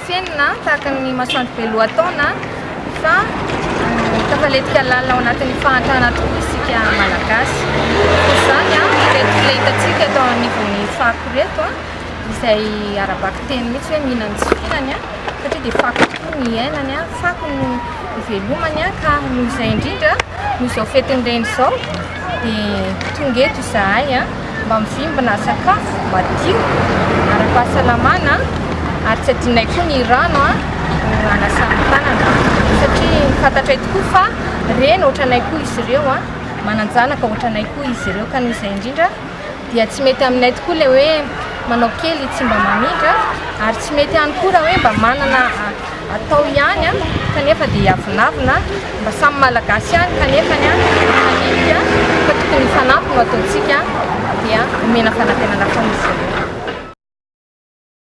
fiainana tahaka ny masoandro be lohataona fa tafaletika lalina ao anatin'ny fahantrana tokoa isika malagasy. Izany ireto ilay hitantsika eto anivon'ny fako reto izay arabaky teny mihitsy hoe mihinan-tsifirany satria dia fako tokoa ny ainany fako no ivelomany ka noho izay indrindra noho izao fetin'ireny izao dia tonga eto izahay mba mivimbina sakafo madio ara-pahasalamana ary tsy adinay koa ny rano anasana tanana satria fantatray tokoa fa reny ohatranay koa izy ireo mananjanaka ohatranay koa izy ireo ka noho izay indrindra dia tsy mety aminay tokoa ilay hoe manao kely tsy mba mamindra ary tsy mety ihany koa raha hoe mba manana atao ihany kanefa dia avinavina mba samy malagasy ihany kanefa fa tokony fanampy no ataontsika dia omena fanantenana foana izy ireo.